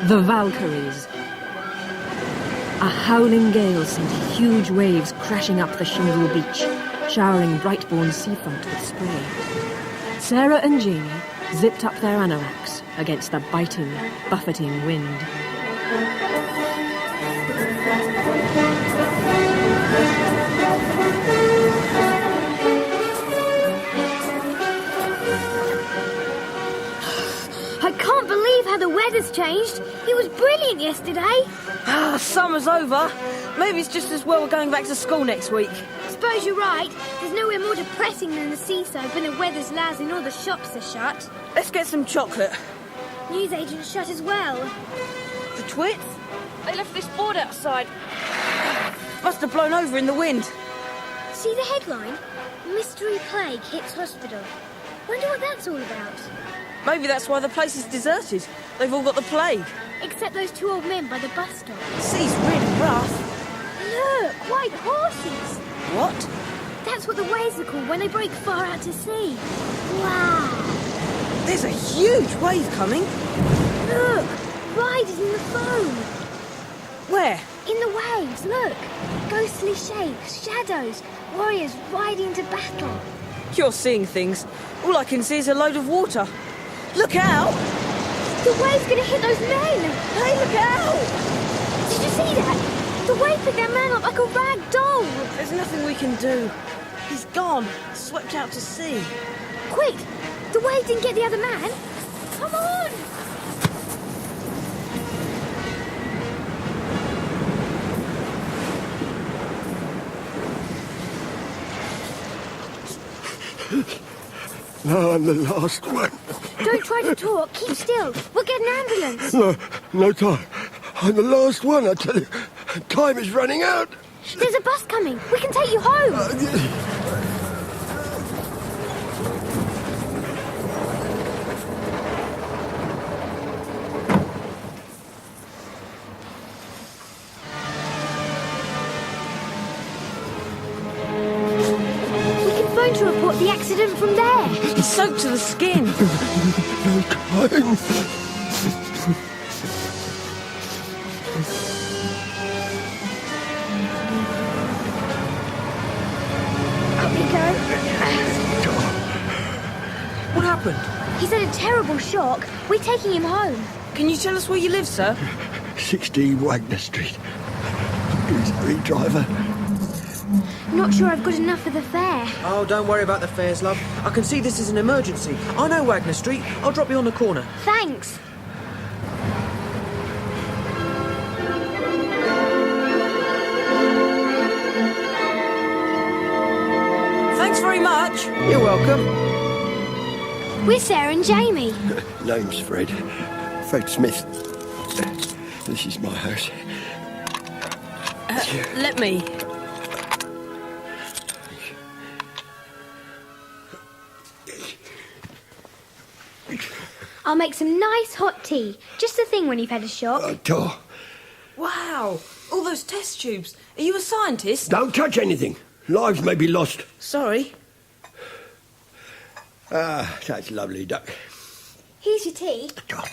The Valkyries. A howling gale sent huge waves crashing up the shingle beach, showering Brightbourne's seafront with spray. Sarah and Jeannie zipped up their anoraks against the biting, buffeting wind. I can't believe how the weather's changed. It was brilliant yesterday. Summer's over. Maybe it's just as well we're going back to school next week. Suppose you're right. There's nowhere more depressing than the seaside when the weather's lousy and all the shops are shut. Let's get some chocolate. Newsagent's shut as well. The twits? They left this board outside. Must have blown over in the wind. See the headline? Mystery plague hits hospital. Wonder what that's all about. Maybe that's why the place is deserted. They've all got the plague. Except those two old men by the bus stop. The sea's really rough. Look, white horses. What? That's what the waves are called when they break far out to sea. Wow. There's a huge wave coming. Look, riders in the foam. Where? In the waves, look. Ghostly shapes, shadows, warriors riding to battle. You're seeing things. All I can see is a load of water. Look out! The wave's going to hit those men! Hey, look out! Did you see that? The wave picked that man up like a rag doll. There's nothing we can do. He's gone, swept out to sea. Quick! The wave didn't get the other man. Come on! No, I'm the last one. Don't try to talk. Keep still. We'll get an ambulance. No time. I'm the last one, I tell you. Time is running out. There's a bus coming. We can take you home. We can phone to report the accident from there. He's soaked to the skin. No time. Up we go. What happened? He's had a terrible shock. We're taking him home. Can you tell us where you live, sir? 16 Wagner Street. He's a free driver. Not sure I've got enough for the fare. Oh, don't worry about the fares, love. I can see this is an emergency. I know Wagner Street. I'll drop you on the corner. Thanks. Thanks very much. You're welcome. We're Sarah and Jamie. Name's Fred. Fred Smith. This is my house. Let me. I'll make some nice hot tea. Just the thing when you've had a shock. Door. Wow, all those test tubes. Are you a scientist? Don't touch anything. Lives may be lost. Sorry. Ah, that's lovely, Duck. Here's your tea. Oh.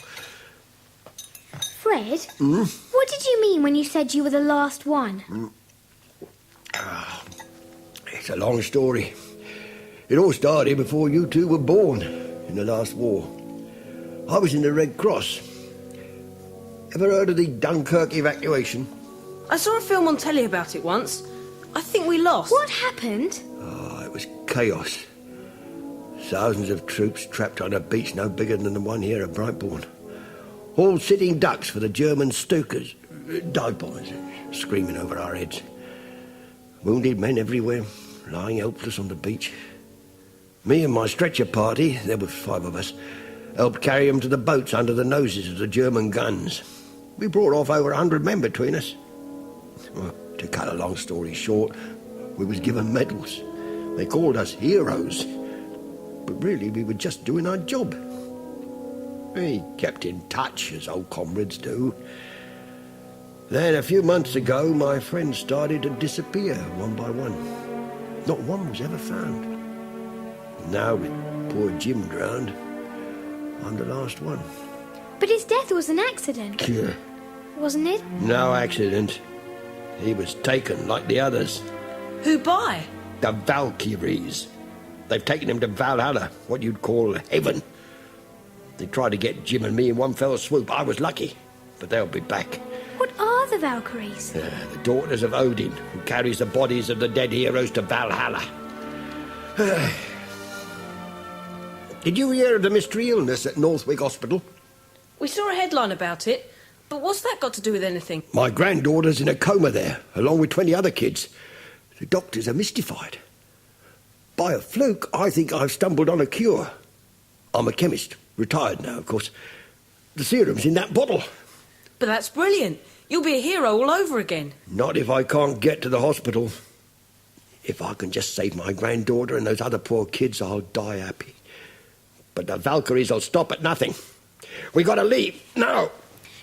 Fred, what did you mean when you said you were the last one? It's a long story. It all started before you two were born, in the last war. I was in the Red Cross. Ever heard of the Dunkirk evacuation? I saw a film on telly about it once. I think we lost. What happened? Oh, it was chaos. Thousands of troops trapped on a beach no bigger than the one here at Brightbourne. All sitting ducks for the German Stokers, dive bombers, screaming over our heads. Wounded men everywhere, lying helpless on the beach. Me and my stretcher party, there were 5 of us, helped carry them to the boats under the noses of the German guns. We brought off over 100 men between us. Well, to cut a long story short, we was given medals. They called us heroes. But really, we were just doing our job. We kept in touch, as old comrades do. Then, a few months ago, my friends started to disappear, one by one. Not one was ever found. Now, with poor Jim drowned, I'm the last one. But his death was an accident, Yeah. wasn't it? No accident. He was taken like the others. Who by? The Valkyries. They've taken him to Valhalla, what you'd call heaven. They tried to get Jim and me in one fell swoop. I was lucky, but they'll be back. What are the Valkyries? The daughters of Odin, who carries the bodies of the dead heroes to Valhalla. Did you hear of the mystery illness at Northwick Hospital? We saw a headline about it, but what's that got to do with anything? My granddaughter's in a coma there, along with 20 other kids. The doctors are mystified. By a fluke, I think I've stumbled on a cure. I'm a chemist, retired now, of course. The serum's in that bottle. But that's brilliant. You'll be a hero all over again. Not if I can't get to the hospital. If I can just save my granddaughter and those other poor kids, I'll die happy. But the Valkyries will stop at nothing. We gotta leave, now.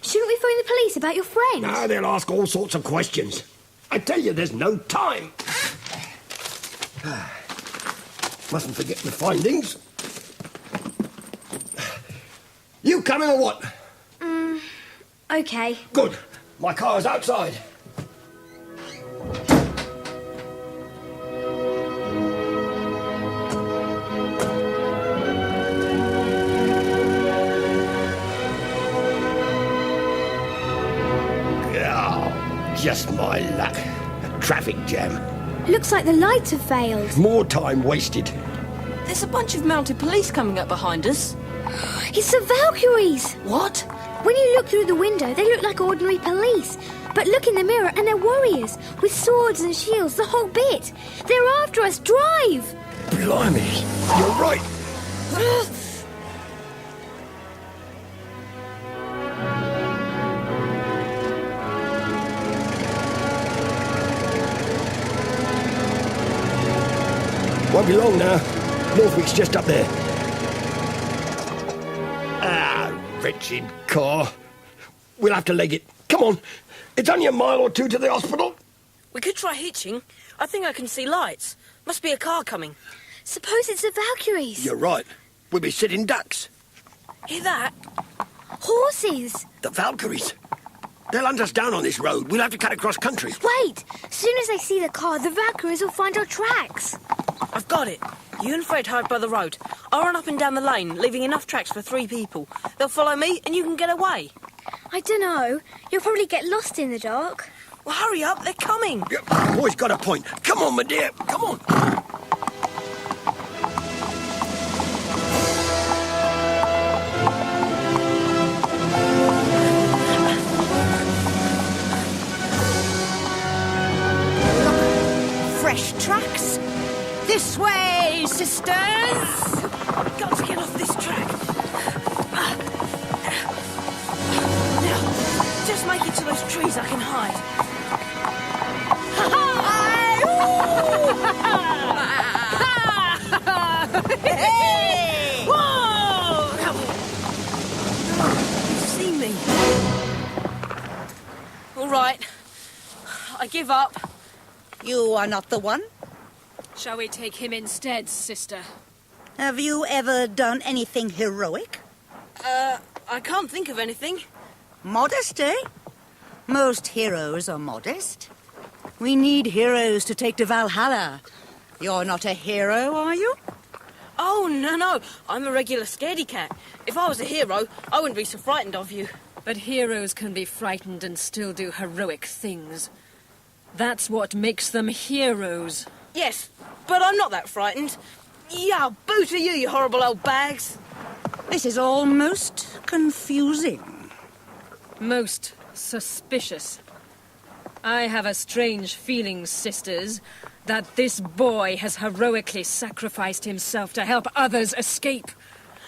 Shouldn't we phone the police about your friend? Now they'll ask all sorts of questions. I tell you, there's no time. Mustn't forget the findings. You coming or what? Okay. Good. My car's outside. Oh, just my luck. A traffic jam. Looks like the lights have failed. More time wasted. There's a bunch of mounted police coming up behind us. It's the Valkyries! What? When you look through the window, they look like ordinary police. But look in the mirror and they're warriors, with swords and shields, the whole bit. They're after us. Drive! Blimey, you're right. Won't be long now. Northwick's just up there. Ah, wretched car. We'll have to leg it. Come on. It's only a mile or two to the hospital. We could try hitching. I think I can see lights. Must be a car coming. Suppose it's the Valkyries. You're right. We'll be sitting ducks. Hear that? Horses. The Valkyries. They'll hunt us down on this road. We'll have to cut across country. Wait! As soon as they see the car, the Valkyries will find our tracks. I've got it. You and Fred hide by the road. I'll run up and down the lane, leaving enough tracks for 3 people. They'll follow me and you can get away. I don't know. You'll probably get lost in the dark. Well, hurry up. They're coming. Yep, the boy's got a point. Come on, my dear. Come on. Fresh tracks. This way, sisters! I've got to get off this track. Now, just make it to those trees I can hide. Hey! Whoa! You see me? All right. I give up. You are not the one? Shall we take him instead, sister? Have you ever done anything heroic? I can't think of anything. Modest, eh? Most heroes are modest. We need heroes to take to Valhalla. You're not a hero, are you? Oh, no. I'm a regular scaredy cat. If I was a hero, I wouldn't be so frightened of you. But heroes can be frightened and still do heroic things. That's what makes them heroes. Yes, but I'm not that frightened. Yeah, boo to you, you horrible old bags. This is all most confusing. Most suspicious. I have a strange feeling, sisters, that this boy has heroically sacrificed himself to help others escape.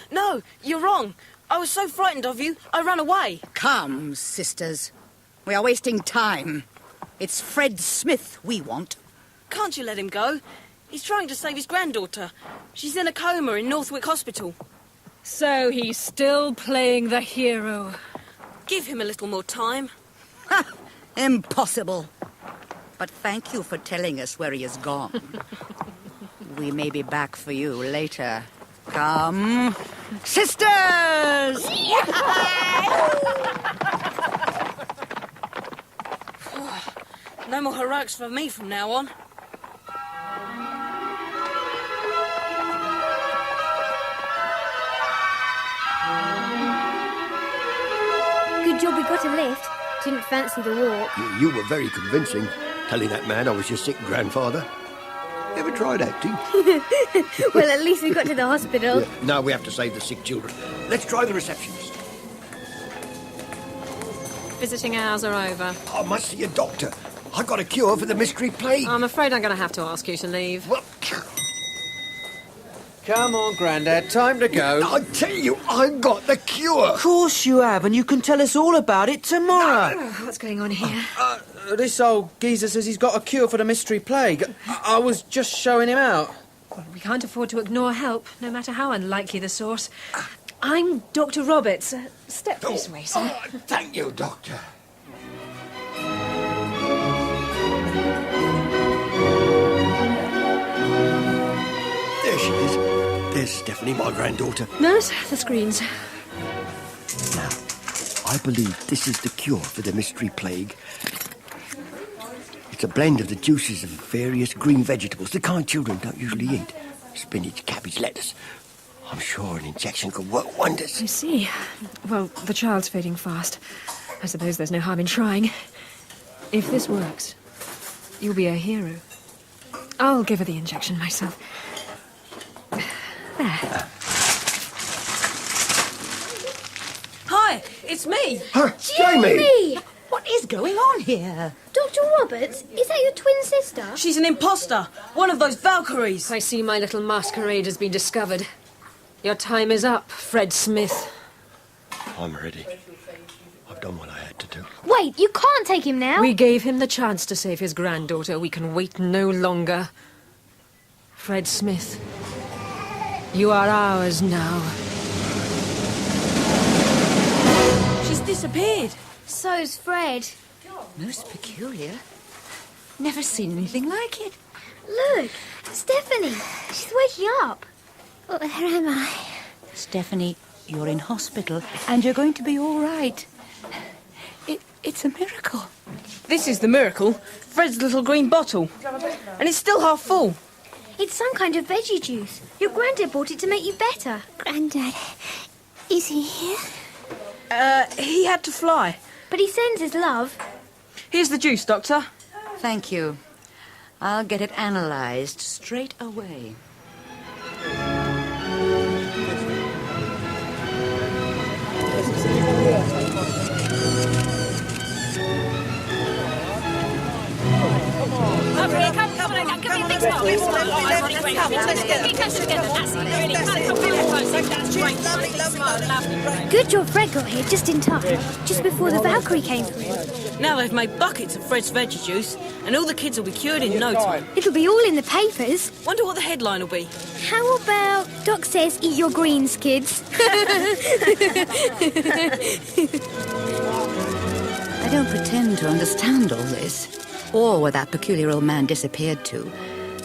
No, you're wrong. I was so frightened of you, I ran away. Come, sisters. We are wasting time. It's Fred Smith we want. Can't you let him go? He's trying to save his granddaughter. She's in a coma in Northwick Hospital. So he's still playing the hero. Give him a little more time. Ha! Impossible. But thank you for telling us where he has gone. We may be back for you later. Come, sisters! No more heroics for me from now on. Good job we got a lift. Didn't fancy the walk. You were very convincing, telling that man I was your sick grandfather. Ever tried acting? Well, at least we got to the hospital. Yeah, now we have to save the sick children. Let's try the receptionist. Visiting hours are over. I must see a doctor. I got a cure for the mystery plague. I'm afraid I'm going to have to ask you to leave. Well, Come on, Grandad, time to go. I tell you, I got the cure. Of course you have, and you can tell us all about it tomorrow. What's going on here? This old geezer says he's got a cure for the mystery plague. I was just showing him out. Well, we can't afford to ignore help, no matter how unlikely the source. I'm Dr. Roberts. Step this way, sir. Oh, thank you, Doctor. There she is. There's Stephanie, my granddaughter. Nurse, the screens. Now, I believe this is the cure for the mystery plague. It's a blend of the juices of various green vegetables, the kind children don't usually eat. Spinach, cabbage, lettuce. I'm sure an injection could work wonders. I see. Well, the child's fading fast. I suppose there's no harm in trying. If this works, you'll be a hero. I'll give her the injection myself. There. Hi, it's me. Jamie! What is going on here? Dr. Roberts, is that your twin sister? She's an imposter. One of those Valkyries. I see my little masquerade has been discovered. Your time is up, Fred Smith. I'm ready. I've done what I had to do. Wait, you can't take him now. We gave him the chance to save his granddaughter. We can wait no longer. Fred Smith, you are ours now. She's disappeared. So's Fred. Most peculiar. Never seen anything like it. Look, Stephanie. She's waking up. Oh, where am I? Stephanie, you're in hospital, and you're going to be all right. It's a miracle. This is the miracle. Fred's little green bottle. And it's still half full. It's some kind of veggie juice. Your granddad bought it to make you better. Granddad, is he here? He had to fly. But he sends his love. Here's the juice, Doctor. Thank you. I'll get it analysed straight away. Good job Fred got here just in time, just before the Valkyrie came through. Now they've made buckets of Fred's veggie juice, and all the kids will be cured in no time. It'll be all in the papers. Wonder what the headline will be. How about Doc says eat your greens, kids? I don't pretend to understand all this, or where that peculiar old man disappeared to,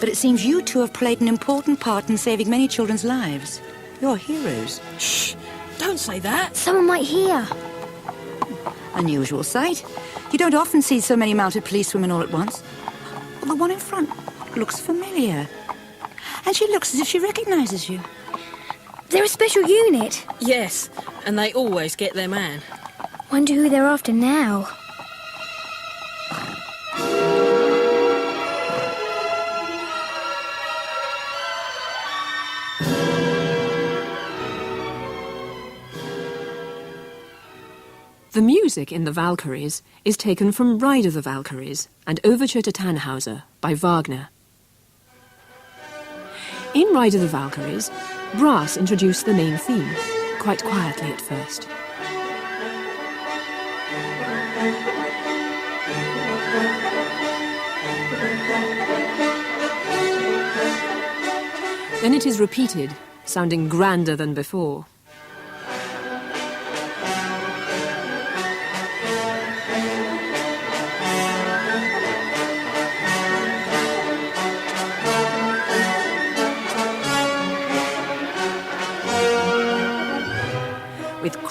but it seems you two have played an important part in saving many children's lives. You're heroes. Shh! Don't say that. Someone might hear. Unusual sight. You don't often see so many mounted policewomen all at once. Well, the one in front looks familiar. And she looks as if she recognises you. They're a special unit. Yes, and they always get their man. Wonder who they're after now. The music in the Valkyries is taken from Ride of the Valkyries and Overture to Tannhauser by Wagner. In Ride of the Valkyries, brass introduced the main theme, quite quietly at first. Then it is repeated, sounding grander than before.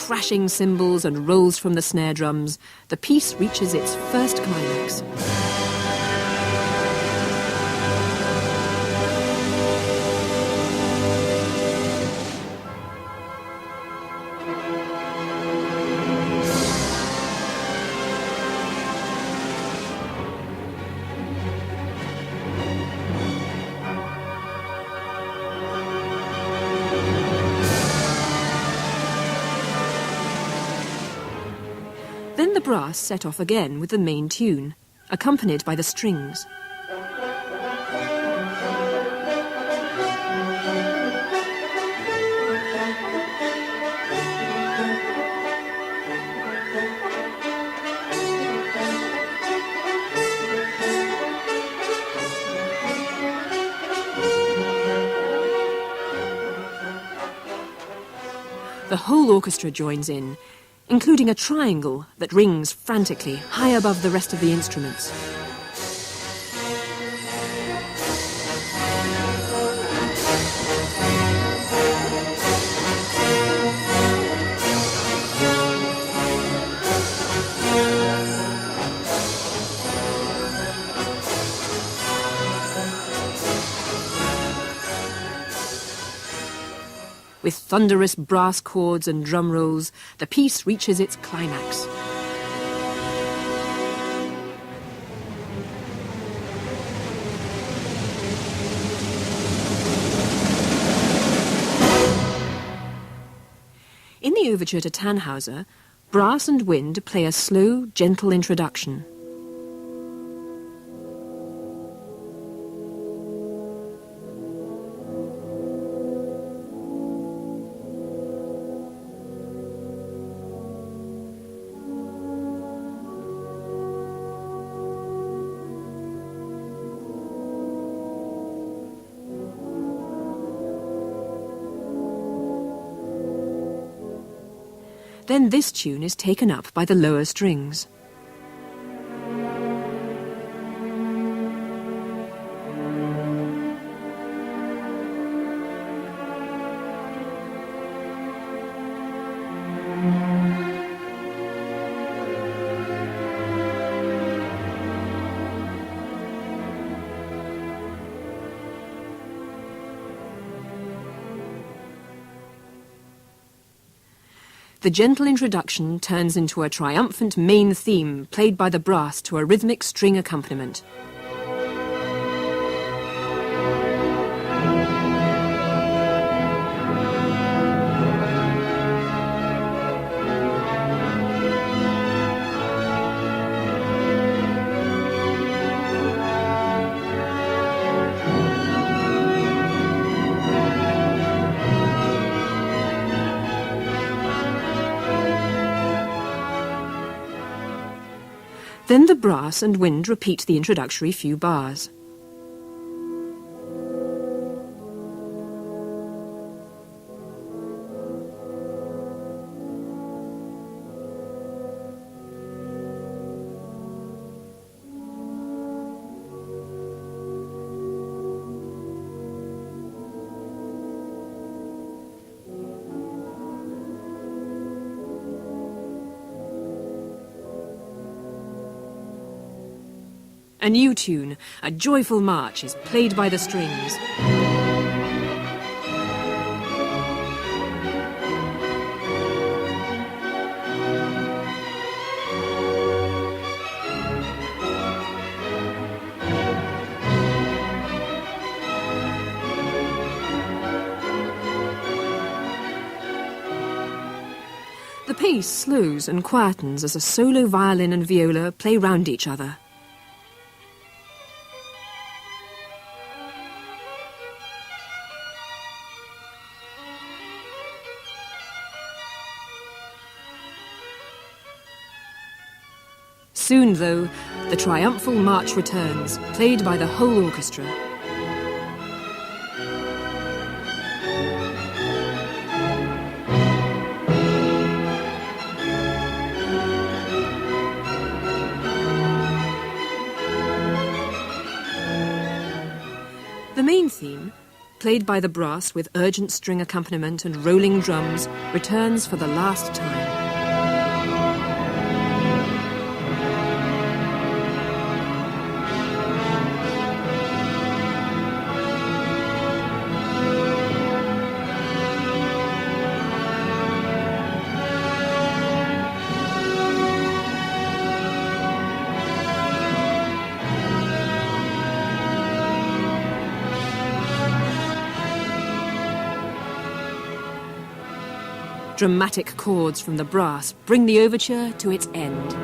crashing cymbals and rolls from the snare drums, the piece reaches its first climax. Then the brass set off again with the main tune, accompanied by the strings. The whole orchestra joins in, including a triangle that rings frantically high above the rest of the instruments. With thunderous brass chords and drum rolls, the piece reaches its climax. In the overture to Tannhauser, brass and wind play a slow, gentle introduction. Then this tune is taken up by the lower strings. The gentle introduction turns into a triumphant main theme played by the brass to a rhythmic string accompaniment. Then the brass and wind repeat the introductory few bars. A new tune, a joyful march, is played by the strings. The pace slows and quietens as a solo violin and viola play round each other. Soon, though, the triumphal march returns, played by the whole orchestra. The main theme, played by the brass with urgent string accompaniment and rolling drums, returns for the last time. Dramatic chords from the brass bring the overture to its end.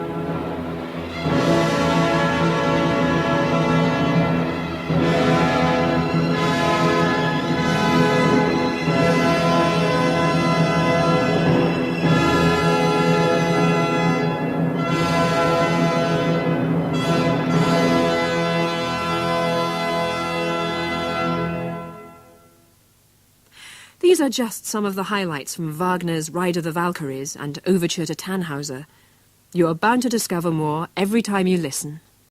These are just some of the highlights from Wagner's Ride of the Valkyries and Overture to Tannhauser. You are bound to discover more every time you listen.